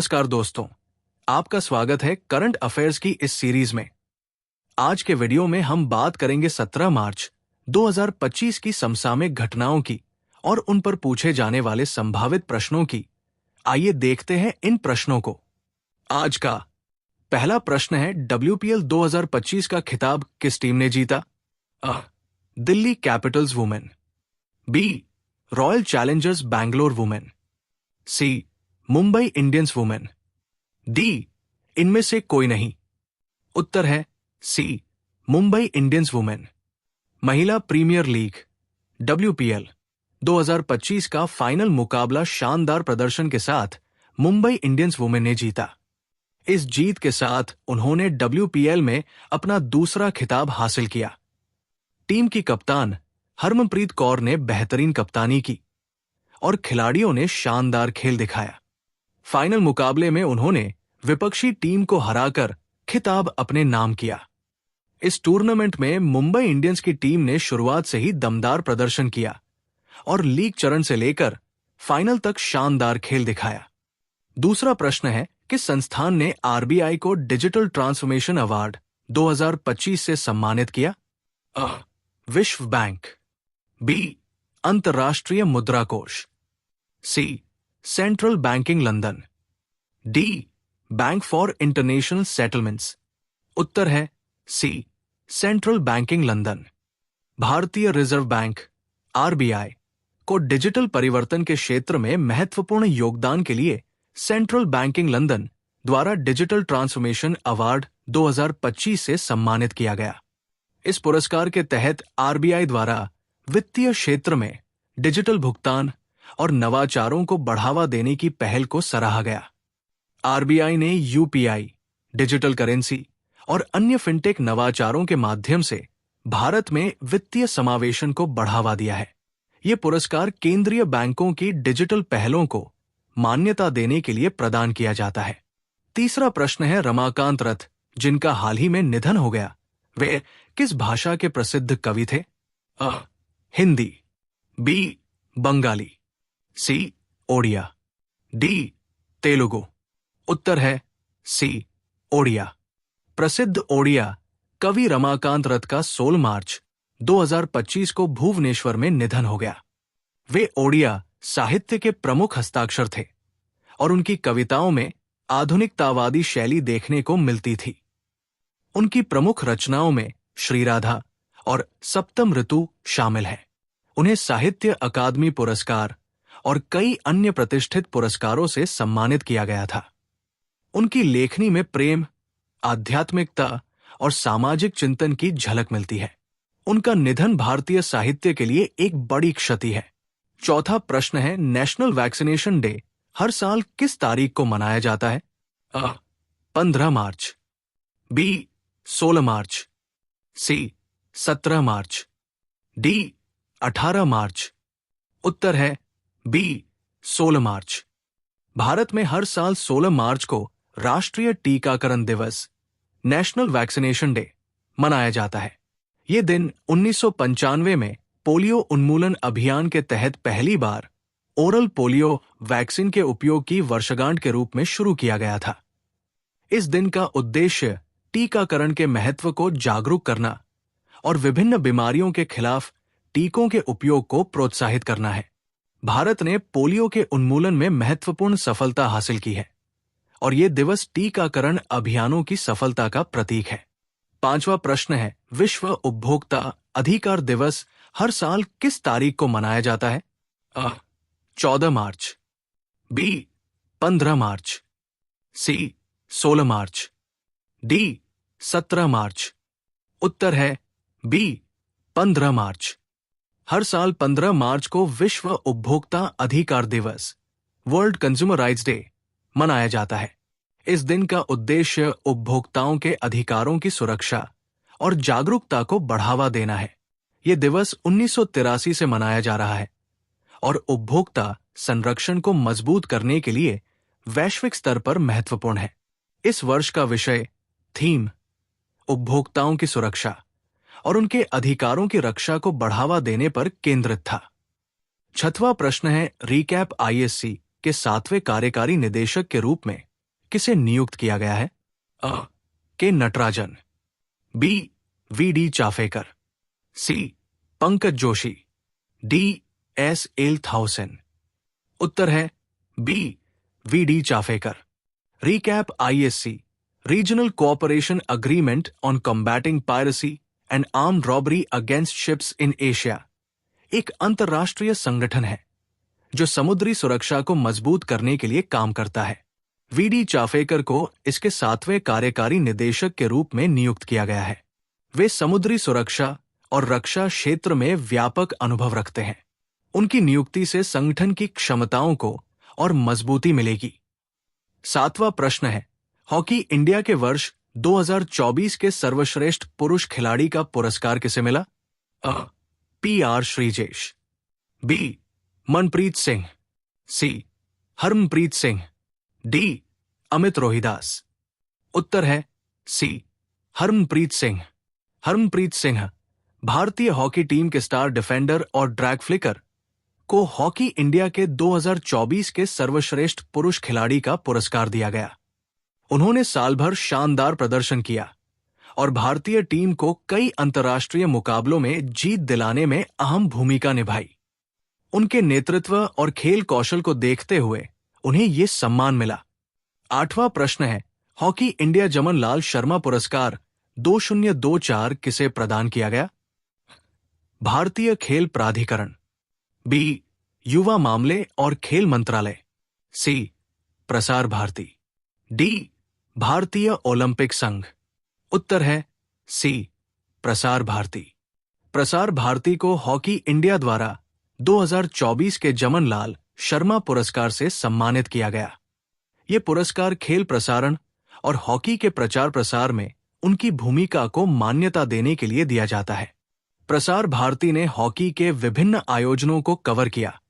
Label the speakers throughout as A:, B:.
A: नमस्कार दोस्तों, आपका स्वागत है करंट अफेयर्स की इस सीरीज में। आज के वीडियो में हम बात करेंगे 17 मार्च 2025 की समसामयिक घटनाओं की और उन पर पूछे जाने वाले संभावित प्रश्नों की। आइए देखते हैं इन प्रश्नों को। आज का पहला प्रश्न है, WPL 2025 का खिताब किस टीम ने जीता? अ. Delhi Capitals Women. B. Royal Challengers Bangalore Women. C. Mumbai Indians Women. D. इनमें से कोई नहीं। उत्तर है सी, मुंबई इंडियंस वुमेन। महिला प्रीमियर लीग WPL 2025 का फाइनल मुकाबला शानदार प्रदर्शन के साथ मुंबई इंडियंस वुमेन ने जीता। इस जीत के साथ उन्होंने WPL में अपना दूसरा खिताब हासिल किया। टीम की कप्तान हरमनप्रीत कौर ने बेहतरीन कप्तानी की और खिलाड़ियों ने शानदार खेल दिखाया। फाइनल मुकाबले में उन्होंने विपक्षी टीम को हराकर खिताब अपने नाम किया। इस टूर्नामेंट में मुंबई इंडियंस की टीम ने शुरुआत से ही दमदार प्रदर्शन किया और लीग चरण से लेकर फाइनल तक शानदार खेल दिखाया। दूसरा प्रश्न है, किस संस्थान ने RBI को डिजिटल ट्रांसफॉर्मेशन अवार्ड 2025 से सम्मानित किया? अ. विश्व बैंक। बी. अंतर्राष्ट्रीय मुद्रा कोष। C. Central Banking London. D. Bank for International Settlements. उत्तर है सी, सेंट्रल बैंकिंग लंदन। भारतीय रिजर्व बैंक RBI को डिजिटल परिवर्तन के क्षेत्र में महत्वपूर्ण योगदान के लिए सेंट्रल बैंकिंग लंदन द्वारा डिजिटल ट्रांसफॉर्मेशन अवार्ड 2025 से सम्मानित किया गया। इस पुरस्कार के तहत RBI द्वारा वित्तीय क्षेत्र में डिजिटल भुगतान और नवाचारों को बढ़ावा देने की पहल को सराहा गया। RBI ने UPI, डिजिटल करेंसी और अन्य फिनटेक नवाचारों के माध्यम से भारत में वित्तीय समावेशन को बढ़ावा दिया है। ये पुरस्कार केंद्रीय बैंकों की डिजिटल पहलों को मान्यता देने के लिए प्रदान किया जाता है। तीसरा प्रश्न है, रमाकांत रथ, जिनका हाल ही में निधन हो गया, वे किस भाषा के प्रसिद्ध कवि थे? अ. हिंदी। बी. बंगाली। सी. ओडिया। डी. तेलुगु। उत्तर है सी, ओडिया। प्रसिद्ध ओडिया कवि रमाकांत रथ का 16 मार्च 2025 को भुवनेश्वर में निधन हो गया। वे ओडिया साहित्य के प्रमुख हस्ताक्षर थे और उनकी कविताओं में आधुनिकतावादी शैली देखने को मिलती थी। उनकी प्रमुख रचनाओं में श्रीराधा और सप्तम ऋतु शामिल है। उन्हें साहित्य अकादमी पुरस्कार और कई अन्य प्रतिष्ठित पुरस्कारों से सम्मानित किया गया था। उनकी लेखनी में प्रेम, आध्यात्मिकता और सामाजिक चिंतन की झलक मिलती है। उनका निधन भारतीय साहित्य के लिए एक बड़ी क्षति है। चौथा प्रश्न है, नेशनल वैक्सीनेशन डे हर साल किस तारीख को मनाया जाता है? अ. 15 मार्च। बी. 16 मार्च। सी. 17 मार्च। डी. 18 मार्च। उत्तर है बी. 16 मार्च। भारत में हर साल 16 मार्च को राष्ट्रीय टीकाकरण दिवस, नेशनल वैक्सीनेशन डे, मनाया जाता है। ये दिन 1995 में पोलियो उन्मूलन अभियान के तहत पहली बार ओरल पोलियो वैक्सीन के उपयोग की वर्षगांठ के रूप में शुरू किया गया था। इस दिन का उद्देश्य टीकाकरण के महत्व को जागरूक करना और विभिन्न बीमारियों के खिलाफ टीकों के उपयोग को प्रोत्साहित करना है। भारत ने पोलियो के उन्मूलन में महत्वपूर्ण सफलता हासिल की है और ये दिवस टीकाकरण अभियानों की सफलता का प्रतीक है। पांचवा प्रश्न है, विश्व उपभोक्ता अधिकार दिवस हर साल किस तारीख को मनाया जाता है? अ. 14 मार्च। बी. 15 मार्च। सी. 16 मार्च। डी. 17 मार्च। उत्तर है बी. 15 मार्च। हर साल 15 मार्च को विश्व उपभोक्ता अधिकार दिवस, वर्ल्ड कंज्यूमर राइट्स डे, मनाया जाता है। इस दिन का उद्देश्य उपभोक्ताओं के अधिकारों की सुरक्षा और जागरूकता को बढ़ावा देना है। यह दिवस 1983 से मनाया जा रहा है और उपभोक्ता संरक्षण को मजबूत करने के लिए वैश्विक स्तर पर महत्वपूर्ण है। इस वर्ष का विषय थीम उपभोक्ताओं की सुरक्षा और उनके अधिकारों की रक्षा को बढ़ावा देने पर केंद्रित था। छठवां प्रश्न है, रीकैप ISC के 7वें कार्यकारी निदेशक के रूप में किसे नियुक्त किया गया है? A. K Natarajan, B. V D. Chaphekar, C. Pankaj Joshi, D. S. Elthausen. उत्तर है B. V D. Chaphekar. Recap ISC, Regional Cooperation Agreement on Combating Piracy and Armed Robbery Against Ships in Asia एक अंतर्राष्ट्रीय संगठन है जो समुद्री सुरक्षा को मजबूत करने के लिए काम करता है। वी.डी. चाफेकर को इसके 7वें कार्यकारी निदेशक के रूप में नियुक्त किया गया है। वे समुद्री सुरक्षा और रक्षा क्षेत्र में व्यापक अनुभव रखते हैं। उनकी नियुक्ति से संगठन की क्षमताओं को और मजबूती मिलेगी। 7वां प्रश्न है, हॉकी इंडिया के वर्ष 2024 के सर्वश्रेष्ठ पुरुष खिलाड़ी का पुरस्कार किसे मिला? अ. पी.आर. श्रीजेश, बी. मनप्रीत सिंह, सी. हरमनप्रीत सिंह, डी. अमित रोहिदास। उत्तर है सी. हरमनप्रीत सिंह। हरमनप्रीत सिंह भारतीय हॉकी टीम के स्टार डिफेंडर और ड्रैग फ्लिकर को हॉकी इंडिया के 2024 के सर्वश्रेष्ठ पुरुष खिलाड़ी का पुरस्कार दिया गया। उन्होंने साल भर शानदार प्रदर्शन किया और भारतीय टीम को कई अंतर्राष्ट्रीय मुकाबलों में जीत दिलाने में अहम भूमिका निभाई। उनके नेतृत्व और खेल कौशल को देखते हुए उन्हें ये सम्मान मिला। 8वां प्रश्न है, हॉकी इंडिया जमन लाल शर्मा पुरस्कार 2024 किसे प्रदान किया गया? भारतीय खेल प्राधिकरण, बी. युवा मामले और खेल मंत्रालय, सी. प्रसार भारती, डी. भारतीय ओलंपिक संघ। उत्तर है सी. प्रसार भारती। प्रसार भारती को हॉकी इंडिया द्वारा 2024 के जमन लाल शर्मा पुरस्कार से सम्मानित किया गया। ये पुरस्कार खेल प्रसारण और हॉकी के प्रचार प्रसार में उनकी भूमिका को मान्यता देने के लिए दिया जाता है। प्रसार भारती ने हॉकी के विभिन्न आयोजनों को कवर किया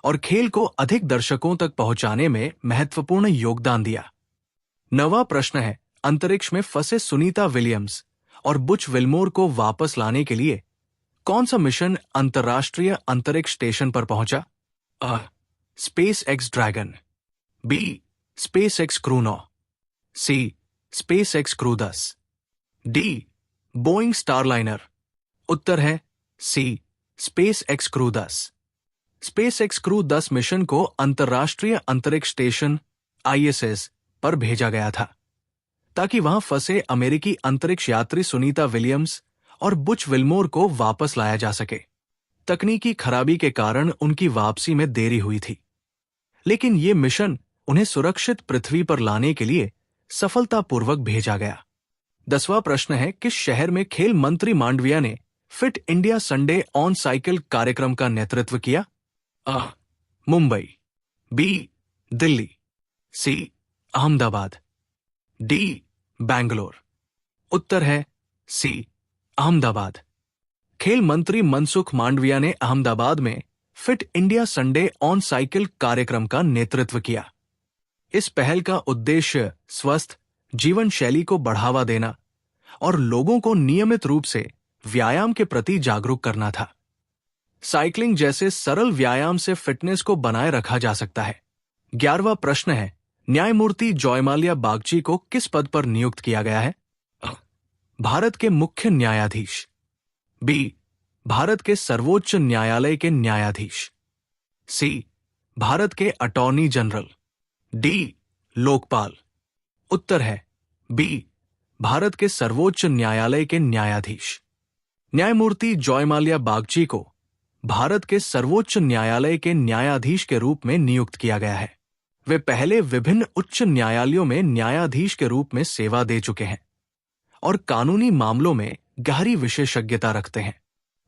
A: और खेल को अधिक दर्शकों तक पहुंचाने में महत्वपूर्ण योगदान दिया। 9वां प्रश्न है, अंतरिक्ष में फंसे सुनीता विलियम्स और बुच विल्मोर को वापस लाने के लिए कौन सा मिशन अंतर्राष्ट्रीय अंतरिक्ष स्टेशन पर पहुंचा? अ. SpaceX Dragon, B. SpaceX Crew 9, C. SpaceX Crew 10, D. Boeing Starliner. उत्तर है C. SpaceX Crew 10। SpaceX Crew 10 mission को अंतर्राष्ट्रीय अंतरिक्ष स्टेशन ISS पर भेजा गया था ताकि वहां फंसे अमेरिकी अंतरिक्ष यात्री सुनीता विलियम्स और बुच विल्मोर को वापस लाया जा सके। तकनीकी खराबी के कारण उनकी वापसी में देरी हुई थी, लेकिन ये मिशन उन्हें सुरक्षित पृथ्वी पर लाने के लिए सफलतापूर्वक भेजा गया। 10वां प्रश्न है, किस शहर में खेल मंत्री मांडविया ने fit India Sunday on cycle कार्यक्रम का नेतृत्व किया? अ. मुंबई, बी. दिल्ली, सी. अहमदाबाद, डी. बैंगलोर। उत्तर है सी. अहमदाबाद। खेल मंत्री मनसुख मांडविया ने अहमदाबाद में fit India Sunday on cycle कार्यक्रम का नेतृत्व किया। इस पहल का उद्देश्य स्वस्थ जीवन शैली को बढ़ावा देना और लोगों को नियमित रूप से व्यायाम के प्रति जागरूक करना था। साइकिलिंग जैसे सरल व्यायाम से फिटनेस को बनाए रखा जा सकता है। 11वां प्रश्न है, न्यायमूर्ति जॉयमाल्या बागची को किस पद पर नियुक्त किया गया है? भारत के मुख्य न्यायाधीश, बी. भारत के सर्वोच्च न्यायालय के न्यायाधीश, सी. भारत के अटॉर्नी जनरल, डी. लोकपाल। उत्तर है बी. भारत के सर्वोच्च न्यायालय के न्यायाधीश। न्यायमूर्ति जॉयमाल्या बागची को भारत के सर्वोच्च न्यायालय के न्यायाधीश के रूप में नियुक्त किया गया है। वे पहले विभिन्न उच्च न्यायालयों में न्यायाधीश के रूप में सेवा दे चुके हैं और कानूनी मामलों में गहरी विशेषज्ञता रखते हैं।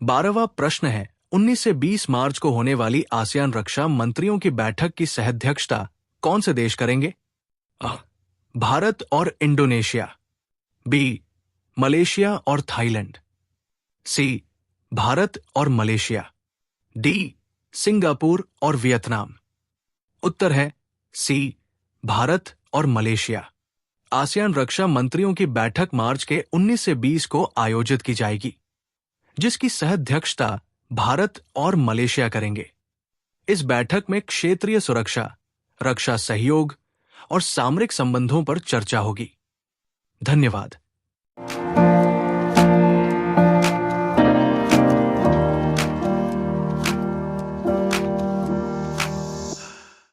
A: 12वां प्रश्न है, 19 से 20 मार्च को होने वाली आसियान रक्षा मंत्रियों की बैठक की सहअध्यक्षता कौन से देश करेंगे? भारत और इंडोनेशिया, बी. मलेशिया और थाईलैंड, सी. भारत और मलेशिया, डी. सिंगापुर और वियतनाम। उत्तर है सी. भारत और मलेशिया। आसियान रक्षा मंत्रियों की बैठक मार्च के 19 से 20 को आयोजित की जाएगी, जिसकी सहअध्यक्षता भारत और मलेशिया करेंगे। इस बैठक में क्षेत्रीय सुरक्षा, रक्षा सहयोग और सामरिक संबंधों पर चर्चा होगी। धन्यवाद।